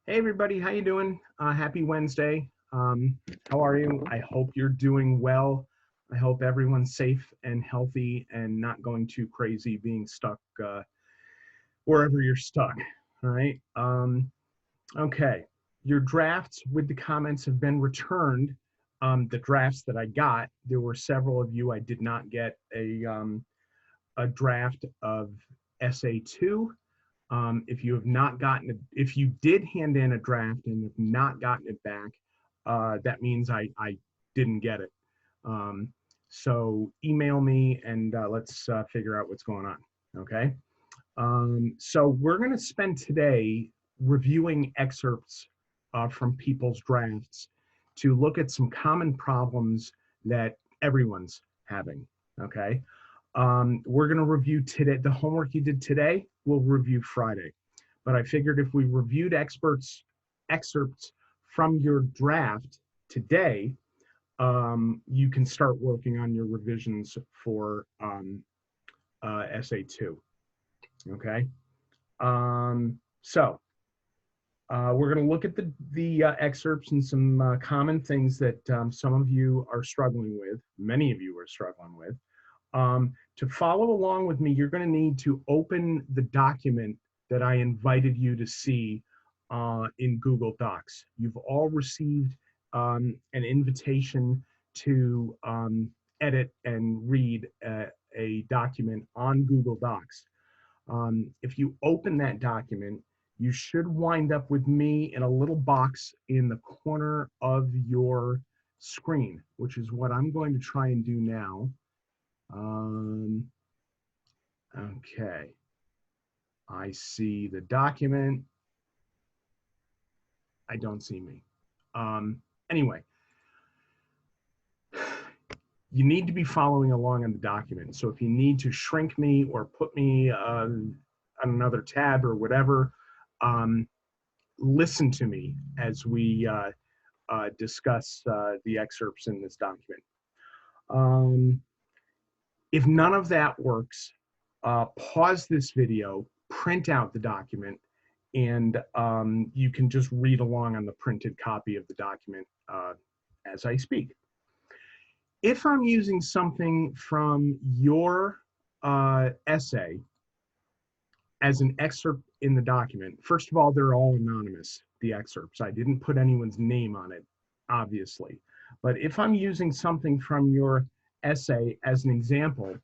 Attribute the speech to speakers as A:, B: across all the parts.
A: Hey everybody, how you doing? Happy Wednesday. How are you? I hope you're doing well. I hope everyone's safe and healthy and not going too crazy being stuck wherever you're stuck. All right. Okay. Your drafts with the comments have been returned. The drafts that I got, there were several of you I did not get a draft of SA2. If you have not gotten it, if you did hand in a draft and have not gotten it back, that means I didn't get it. Um, so email me and let's figure out what's going on. Okay. So we're going to spend today reviewing excerpts from people's drafts to look at some common problems that everyone's having. Okay. We're going to review today. The homework you did today, we'll review Friday. But I figured if we reviewed excerpts from your draft today, you can start working on your revisions for SA2. Okay. We're going to look at the excerpts and some common things that some of you are struggling with. Many of you are struggling with. To follow along with me, you're going to need to open the document that I invited you to see in Google Docs. You've all received an invitation to edit and read a document on Google Docs. If you open that document, you should wind up with me in a little box in the corner of your screen, which is what I'm going to try and do now. Okay. I see the document. I don't see me. Anyway, you need to be following along on the document. So if you need to shrink me or put me on another tab or whatever, listen to me as we discuss the excerpts in this document. If none of that works, pause this video, print out the document, and you can just read along on the printed copy of the document as I speak. If I'm using something from your essay as an excerpt in the document, first of all, they're all anonymous, the excerpts. I didn't put anyone's name on it, obviously. But if I'm using something from your essay as an example,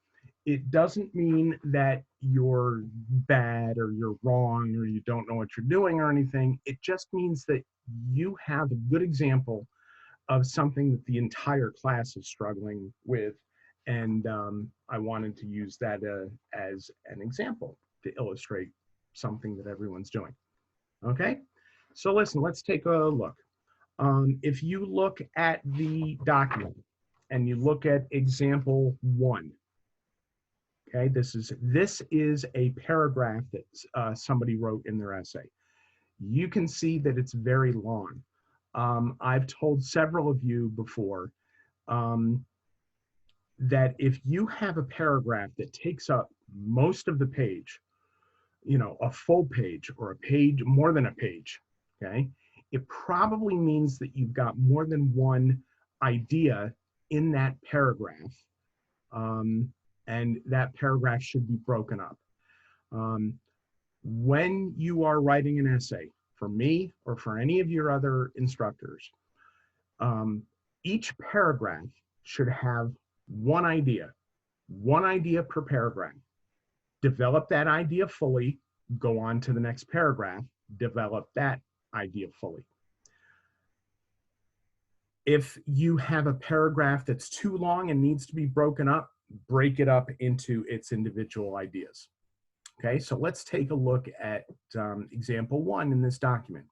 A: it doesn't mean that you're bad or you're wrong or you don't know what you're doing or anything. It just means that you have a good example of something that the entire class is struggling with. And I wanted to use that as an example to illustrate something that everyone's doing. Okay, so listen, let's take a look. If you look at the document and you look at example 1, okay, this is a paragraph that somebody wrote in their essay. You can see that it's very long. I've told several of you before that if you have a paragraph that takes up most of the page, you know, a full page or a page, more than a page, okay, it probably means that you've got more than one idea in that paragraph, and that paragraph should be broken up. When you are writing an essay, for me or for any of your other instructors, each paragraph should have one idea per paragraph. Develop that idea fully, go on to the next paragraph, develop that idea fully. If you have a paragraph that's too long and needs to be broken up, break it up into its individual ideas. Okay, so let's take a look at example 1 in this document.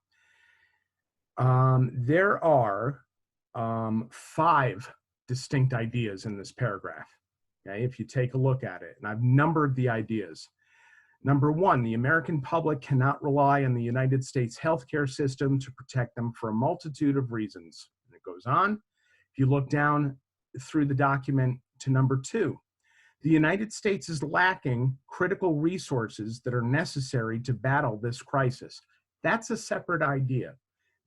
A: There are 5 distinct ideas in this paragraph. Okay, if you take a look at it, and I've numbered the ideas. Number 1, the American public cannot rely on the United States healthcare system to protect them for a multitude of reasons. And it goes on. If you look down through the document to number 2, the United States is lacking critical resources that are necessary to battle this crisis. That's a separate idea.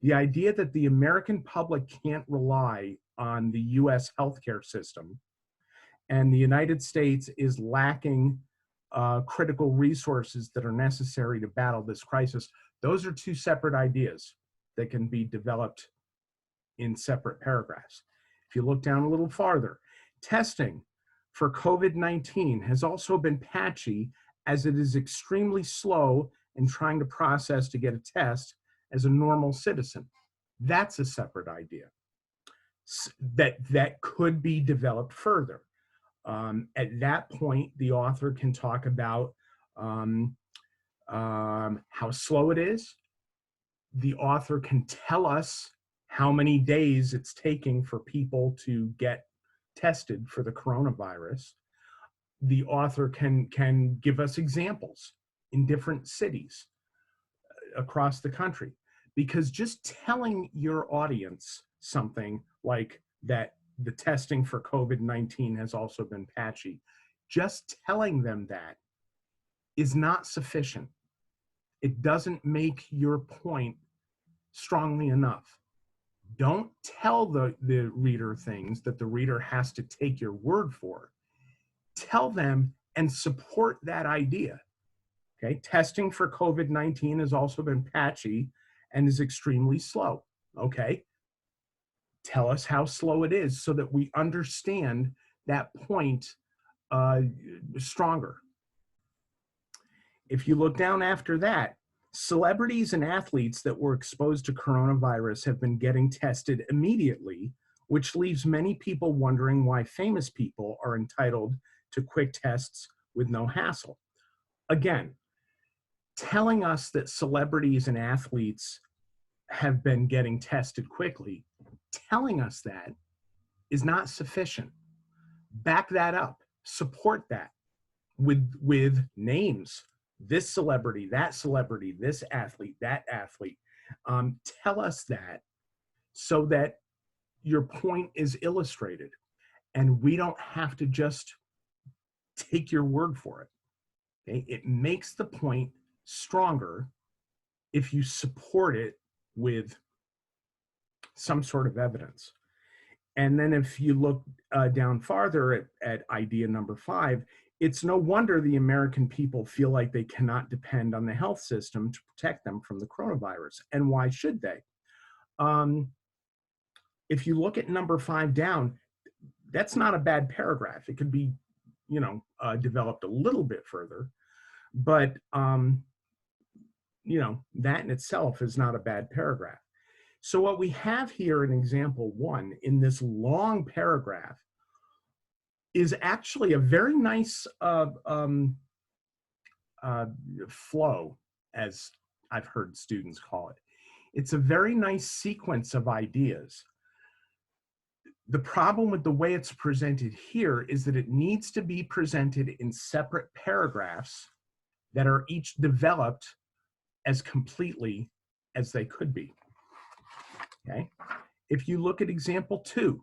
A: The idea that the American public can't rely on the US healthcare system and the United States is lacking critical resources that are necessary to battle this crisis, those are two separate ideas that can be developed in separate paragraphs. If you look down a little farther, testing for COVID-19 has also been patchy as it is extremely slow in trying to process to get a test as a normal citizen. That's a separate idea that could be developed further. At that point, the author can talk about how slow it is. The author can tell us how many days it's taking for people to get tested for the coronavirus. The author can give us examples in different cities across the country, because just telling your audience something like that the testing for COVID-19 has also been patchy, just telling them that is not sufficient. It doesn't make your point strongly enough. Don't tell the reader things that the reader has to take your word for. Tell them and support that idea. Okay, testing for COVID-19 has also been patchy and is extremely slow. Okay, tell us how slow it is so that we understand that point stronger. If you look down after that, celebrities and athletes that were exposed to coronavirus have been getting tested immediately, which leaves many people wondering why famous people are entitled to quick tests with no hassle. Again, telling us that celebrities and athletes have been getting tested quickly, telling us that is not sufficient. Back that up, support that with names. This celebrity, this athlete, that athlete. Tell us that so that your point is illustrated and we don't have to just take your word for it. Okay? It makes the point stronger if you support it with some sort of evidence. And then if you look down farther at idea number 5, it's no wonder the American people feel like they cannot depend on the health system to protect them from the coronavirus. And why should they? If you look at number 5 down, that's not a bad paragraph. It could be, developed a little bit further, but that in itself is not a bad paragraph. So what we have here in example 1 in this long paragraph is actually a very nice flow, as I've heard students call it. It's a very nice sequence of ideas. The problem with the way it's presented here is that it needs to be presented in separate paragraphs that are each developed as completely as they could be. Okay? If you look at example 2,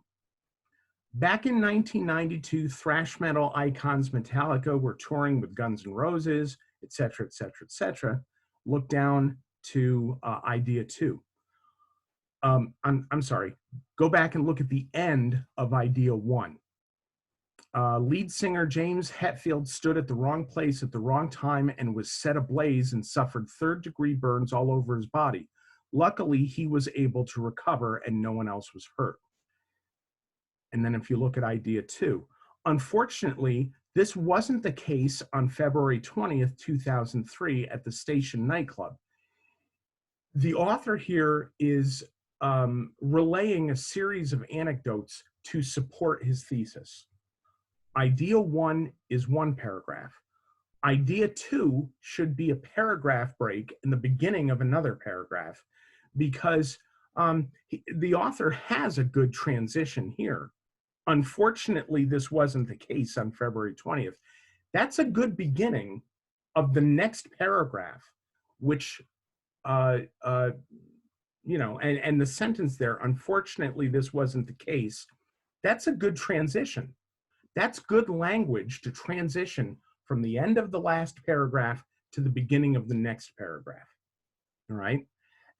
A: back in 1992, thrash metal icons Metallica were touring with Guns N' Roses, et cetera, et cetera, et cetera. Look down to idea 2. I'm sorry, go back and look at the end of idea 1. Lead singer James Hetfield stood at the wrong place at the wrong time and was set ablaze and suffered third-degree burns all over his body. Luckily, he was able to recover and no one else was hurt. And then if you look at idea 2, unfortunately, this wasn't the case on February 20th, 2003 at the Station nightclub. The author here is relaying a series of anecdotes to support his thesis. Idea 1 is one paragraph. Idea 2 should be a paragraph break in the beginning of another paragraph, because the author has a good transition here. Unfortunately, this wasn't the case on February 20th. That's a good beginning of the next paragraph, which, and the sentence there, unfortunately, this wasn't the case. That's a good transition. That's good language to transition from the end of the last paragraph to the beginning of the next paragraph. all right?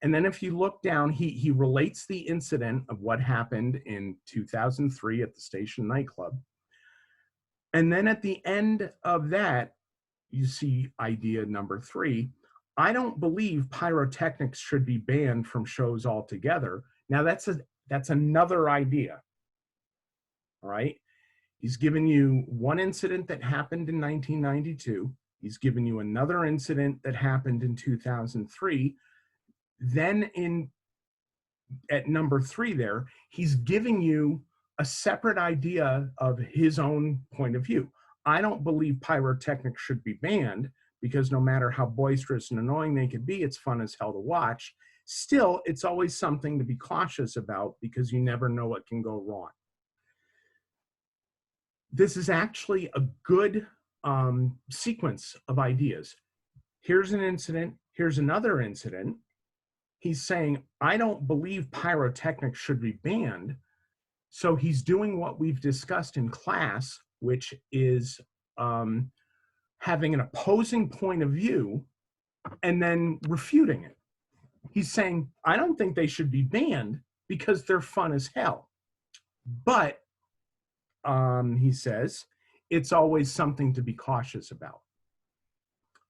A: And then if you look down, he relates the incident of what happened in 2003 at the Station nightclub. And then at the end of that, you see idea number 3. I don't believe pyrotechnics should be banned from shows altogether. Now that's another idea, all right? He's given you one incident that happened in 1992. He's given you another incident that happened in 2003. Then at number 3 there, he's giving you a separate idea of his own point of view. I don't believe pyrotechnics should be banned because no matter how boisterous and annoying they can be, it's fun as hell to watch. Still, it's always something to be cautious about because you never know what can go wrong. This is actually a good sequence of ideas. Here's an incident, here's another incident. He's saying, I don't believe pyrotechnics should be banned. So he's doing what we've discussed in class, which is having an opposing point of view and then refuting it. He's saying, I don't think they should be banned because they're fun as hell. But, he says, it's always something to be cautious about.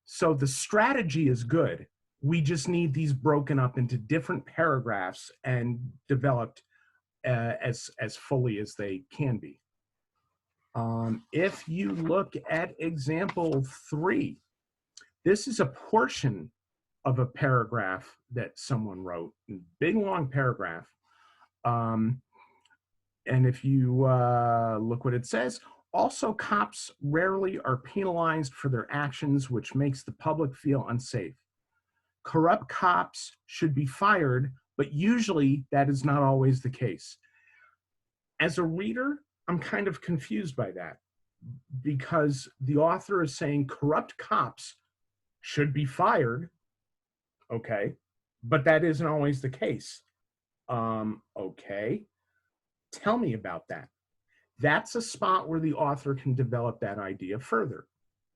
A: So the strategy is good. We just need these broken up into different paragraphs and developed as fully as they can be. If you look at example 3, this is a portion of a paragraph that someone wrote, a big long paragraph. And if you look what it says, also cops rarely are penalized for their actions, which makes the public feel unsafe. Corrupt cops should be fired, but usually that is not always the case. As a reader, I'm kind of confused by that because the author is saying corrupt cops should be fired, okay, but that isn't always the case. Okay, tell me about that. That's a spot where the author can develop that idea further.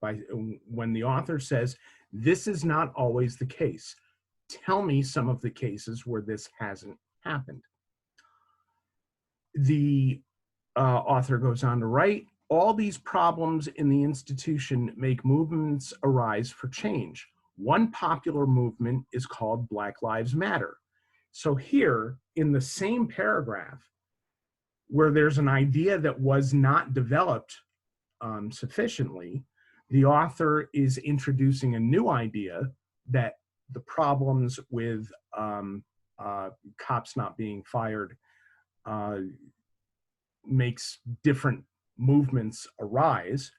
A: When the author says, this is not always the case. Tell me some of the cases where this hasn't happened. The author goes on to write, all these problems in the institution make movements arise for change. One popular movement is called Black Lives Matter. So here, in the same paragraph, where there's an idea that was not developed sufficiently, the author is introducing a new idea that the problems with cops not being fired makes different movements arise.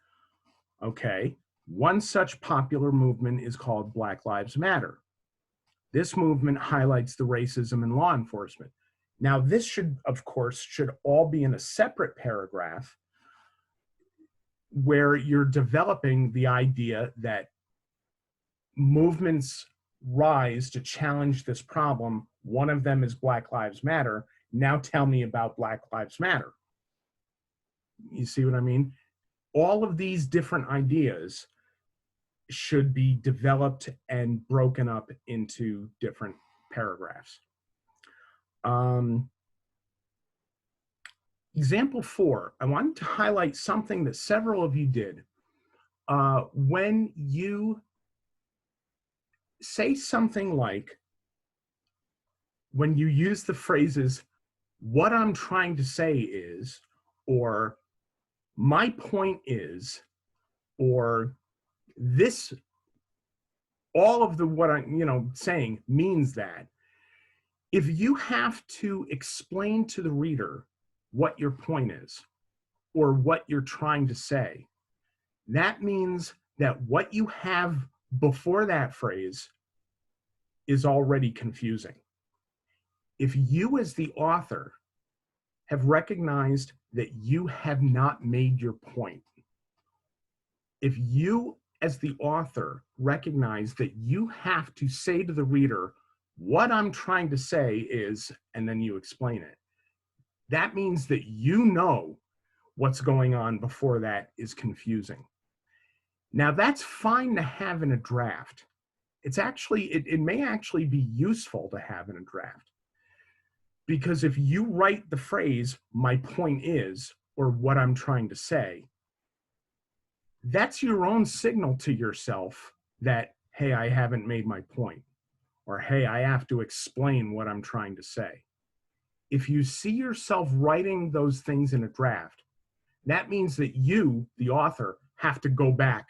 A: Okay, one such popular movement is called Black Lives Matter. This movement highlights the racism in law enforcement. Now, this should, of course, should all be in a separate paragraph where you're developing the idea that movements rise to challenge this problem. One of them is Black Lives Matter. Now tell me about Black Lives Matter. You see what I mean? All of these different ideas should be developed and broken up into different paragraphs. Example 4, I wanted to highlight something that several of you did. When you say something like, when you use the phrases, what I'm trying to say is, or my point is, or this, all of the what I'm saying means that. If you have to explain to the reader what your point is or what you're trying to say, that means that what you have before that phrase is already confusing. If you as the author have recognized that you have not made your point, if you as the author recognize that you have to say to the reader, what I'm trying to say is, and then you explain it, that means that you know what's going on before that is confusing. Now, that's fine to have in a draft. it may actually be useful to have in a draft. Because if you write the phrase, my point is, or what I'm trying to say, that's your own signal to yourself that, hey, I haven't made my point, or hey, I have to explain what I'm trying to say. If you see yourself writing those things in a draft, that means that you, the author, have to go back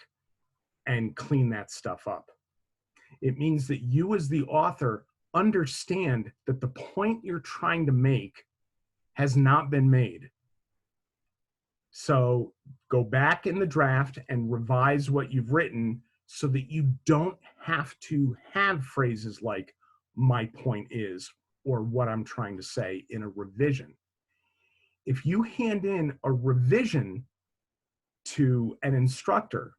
A: and clean that stuff up. It means that you as the author understand that the point you're trying to make has not been made. So go back in the draft and revise what you've written so that you don't have to have phrases like my point is or what I'm trying to say in a revision. If you hand in a revision to an instructor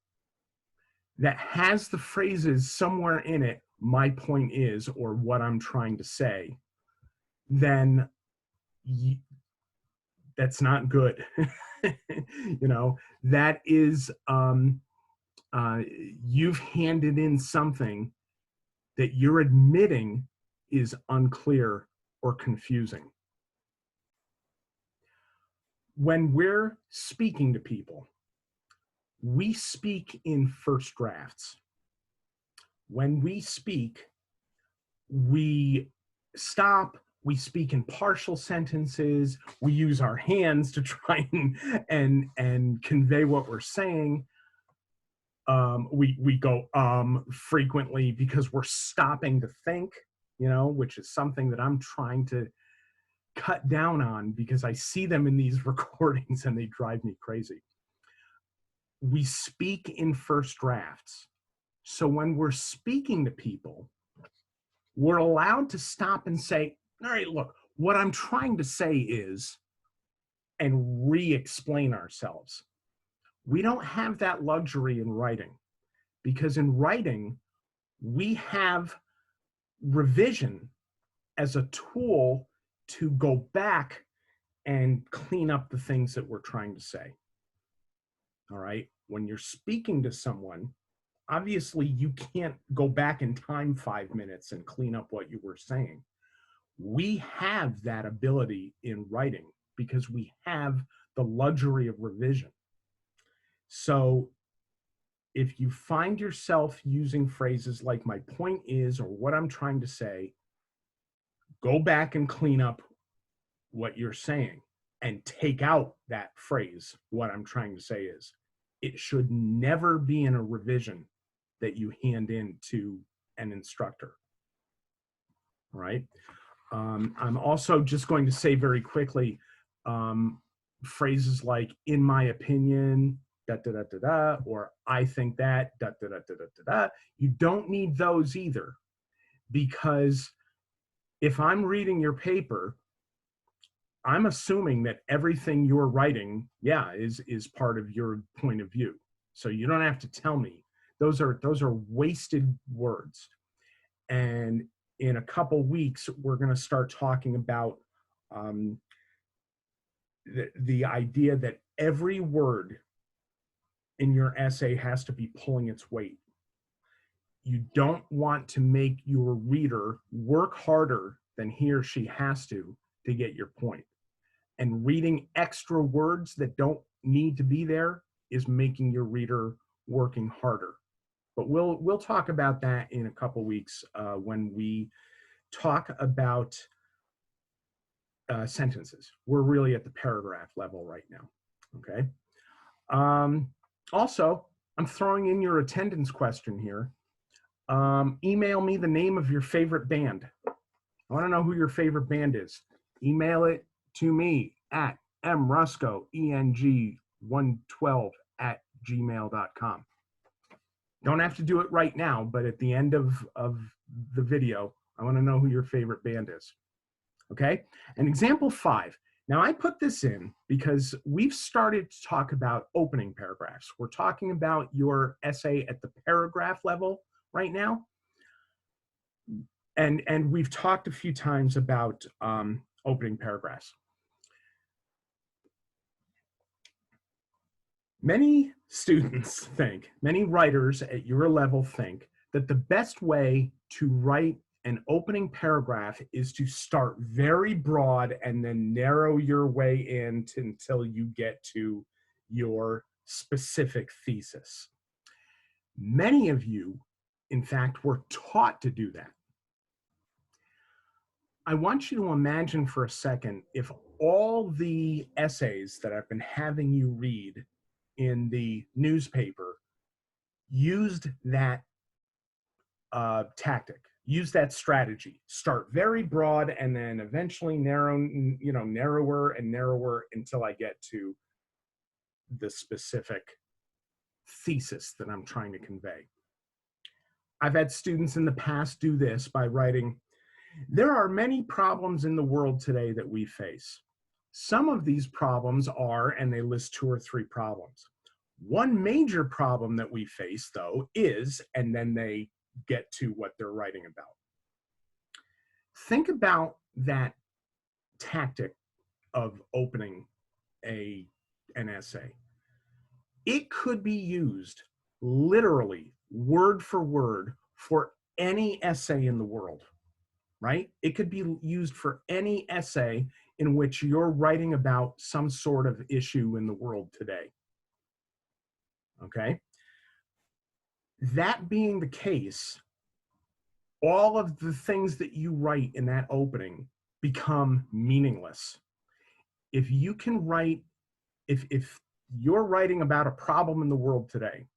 A: that has the phrases somewhere in it, my point is, or what I'm trying to say, then that's not good. You know, that is, you've handed in something that you're admitting is unclear or confusing. When we're speaking to people, we speak in first drafts. When we speak, we stop, we speak in partial sentences, we use our hands to try and convey what we're saying. We go frequently because we're stopping to think, you know, which is something that I'm trying to cut down on because I see them in these recordings and they drive me crazy. We speak in first drafts. So when we're speaking to people, we're allowed to stop and say, all right, look, what I'm trying to say is, and re-explain ourselves. We don't have that luxury in writing, because in writing, we have revision as a tool to go back and clean up the things that we're trying to say. All right? When you're speaking to someone, obviously you can't go back in time 5 minutes and clean up what you were saying. We have that ability in writing because we have the luxury of revision. So if you find yourself using phrases like my point is, or what I'm trying to say, go back and clean up what you're saying and take out that phrase, what I'm trying to say is. It should never be in a revision that you hand in to an instructor. All right. I'm also just going to say very quickly, phrases like in my opinion, da da da da da, or I think that, da da da da da da. You don't need those either, because if I'm reading your paper, I'm assuming that everything you're writing, yeah, is part of your point of view. So you don't have to tell me. Those are wasted words. And in a couple weeks, we're going to start talking about the idea that every word in your essay has to be pulling its weight. You don't want to make your reader work harder than he or she has to get your point. And reading extra words that don't need to be there is making your reader working harder. But we'll talk about that in a couple weeks when we talk about sentences. We're really at the paragraph level right now, okay? Also, I'm throwing in your attendance question here. Email me the name of your favorite band. I want to know who your favorite band is. Email it to me at mrusko.eng112@gmail.com. Don't have to do it right now, but at the end of the video, I want to know who your favorite band is. Okay? And example 5. Now, I put this in because we've started to talk about opening paragraphs. We're talking about your essay at the paragraph level right now. And we've talked a few times about opening paragraphs. Many students think, many writers at your level think that the best way to write an opening paragraph is to start very broad and then narrow your way in until you get to your specific thesis. Many of you, in fact, were taught to do that. I want you to imagine for a second if all the essays that I've been having you read in the newspaper used that tactic, use that strategy. Start very broad and then eventually narrower and narrower until I get to the specific thesis that I'm trying to convey. I've had students in the past do this by writing, there are many problems in the world today that we face. Some of these problems are, and they list 2 or 3 problems. One major problem that we face, though, is, and then they get to what they're writing about. Think about that tactic of opening an essay. It could be used literally, word for word, for any essay in the world, right? It could be used for any essay in which you're writing about some sort of issue in the world today. Okay? That being the case, all of the things that you write in that opening become meaningless. If you can write, if you're writing about a problem in the world today,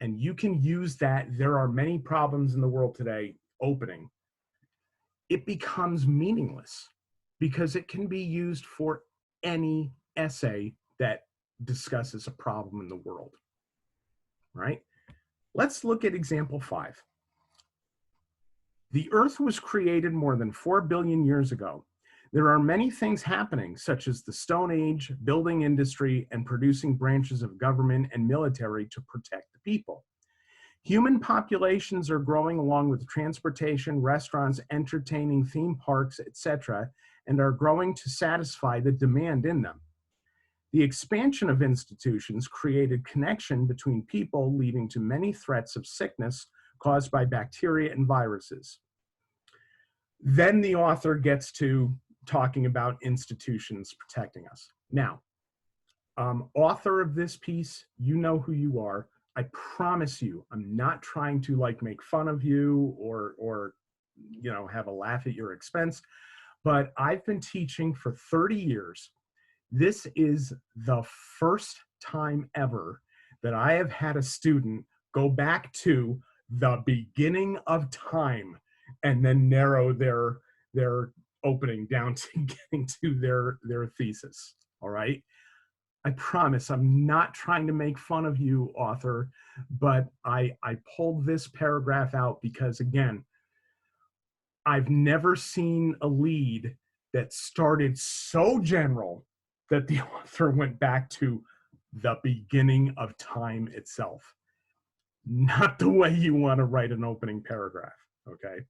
A: and you can use that there are many problems in the world today opening, it becomes meaningless because it can be used for any essay that discusses a problem in the world, right? Let's look at example 5. The Earth was created more than 4 billion years ago. There are many things happening, such as the Stone Age, building industry, and producing branches of government and military to protect the people. Human populations are growing along with transportation, restaurants, entertaining, theme parks, etc., and are growing to satisfy the demand in them. The expansion of institutions created connection between people, leading to many threats of sickness caused by bacteria and viruses. Then the author gets to talking about institutions protecting us. Now, author of this piece, you know who you are. I promise you, I'm not trying to like make fun of you or have a laugh at your expense, but I've been teaching for 30 years. This is the first time ever that I have had a student go back to the beginning of time and then narrow their opening down to getting to their thesis, all right? I promise I'm not trying to make fun of you, author, but I pulled this paragraph out because, again, I've never seen a lead that started so general that the author went back to the beginning of time itself. Not the way you want to write an opening paragraph, okay?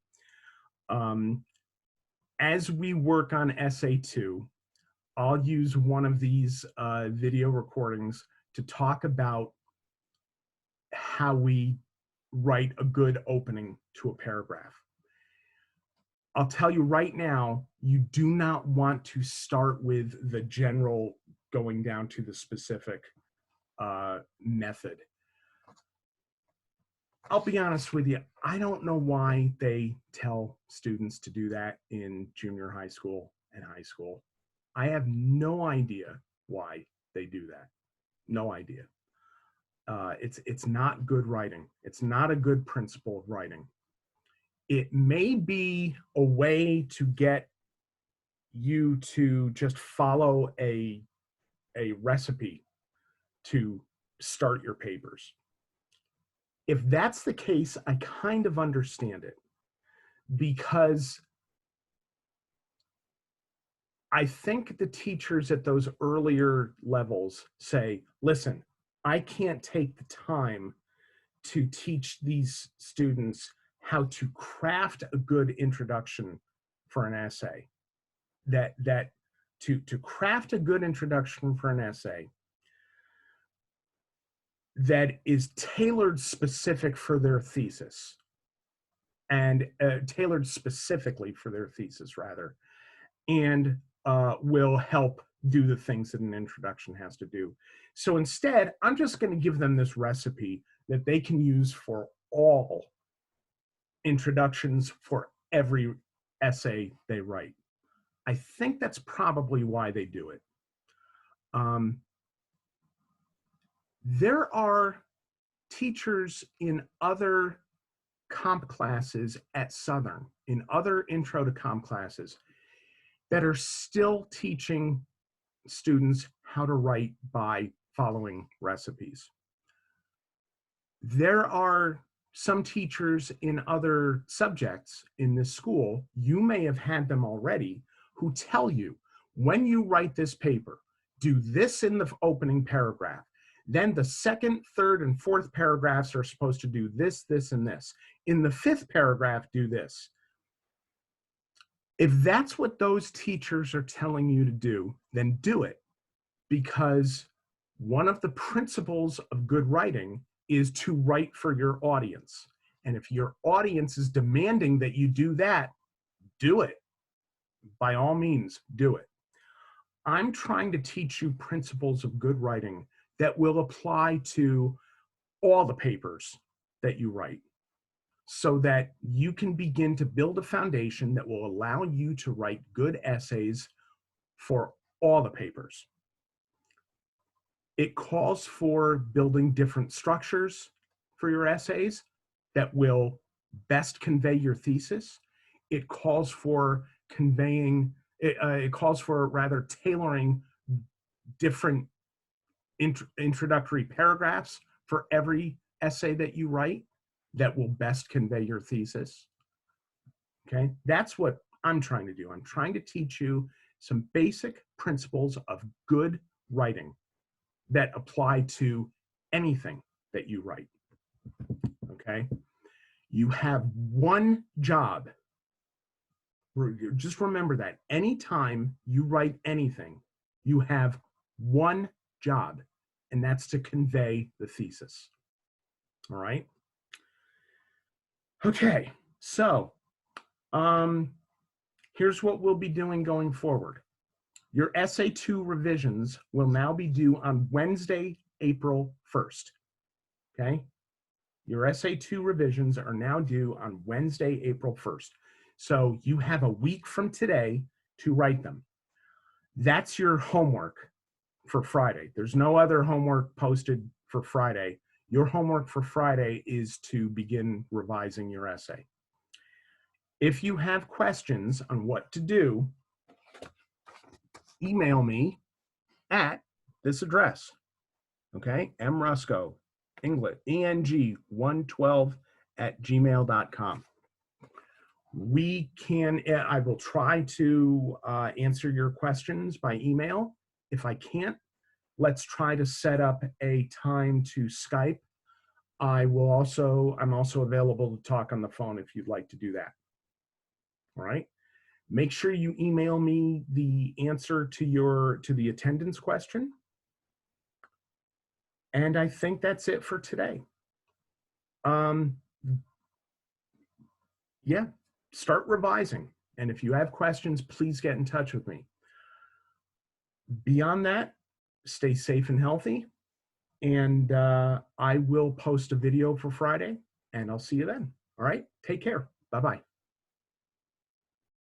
A: As we work on essay 2, I'll use one of these video recordings to talk about how we write a good opening to a paragraph. I'll tell you right now, you do not want to start with the general going down to the specific method. I'll be honest with you, I don't know why they tell students to do that in junior high school and high school. I have no idea why they do that. No idea. It's not good writing. It's not a good principle of writing. It may be a way to get you to just follow a recipe to start your papers. If that's the case, I kind of understand it, because I think the teachers at those earlier levels say, listen, I can't take the time to teach these students how to craft a good introduction for an essay. To craft a good introduction for an essay that is tailored specific for their thesis. and tailored specifically for their thesis rather, and will help do the things that an introduction has to do. So instead, I'm just going to give them this recipe that they can use for all introductions for every essay they write. I think that's probably why they do it. There are teachers in other comp classes at Southern, in other intro to comp classes, that are still teaching students how to write by following recipes. There are some teachers in other subjects in this school, you may have had them already, who tell you, when you write this paper, do this in the opening paragraph. Then the second, third, and fourth paragraphs are supposed to do this, this, and this. In the fifth paragraph, do this. If that's what those teachers are telling you to do, then do it. Because one of the principles of good writing is to write for your audience. And if your audience is demanding that you do that, do it. By all means, do it. I'm trying to teach you principles of good writing that will apply to all the papers that you write, so that you can begin to build a foundation that will allow you to write good essays for all the papers. It calls for building different structures for your essays that will best convey your thesis. It calls for it calls for rather tailoring different introductory paragraphs for every essay that you write that will best convey your thesis. Okay, that's what I'm trying to do. I'm trying to teach you some basic principles of good writing that apply to anything that you write. Okay, you have one job. Just remember that anytime you write anything, you have one job, and that's to convey the thesis. All right. Okay, so here's what we'll be doing going forward. Your Essay 2 revisions will now be due on Wednesday, April 1st. Okay? Your Essay 2 revisions are now due on Wednesday, April 1st. So you have a week from today to write them. That's your homework for Friday. There's no other homework posted for Friday. Your homework for Friday is to begin revising your essay. If you have questions on what to do, email me at this address, okay? mrusco, English, eng112@gmail.com. I will try to answer your questions by email. If I can't, let's try to set up a time to Skype. I'm also available to talk on the phone if you'd like to do that. All right. Make sure you email me the answer to the attendance question. And I think that's it for today. Yeah, start revising. And if you have questions, please get in touch with me. Beyond that, stay safe and healthy. And I will post a video for Friday, and I'll see you then. All right, take care. Bye-bye.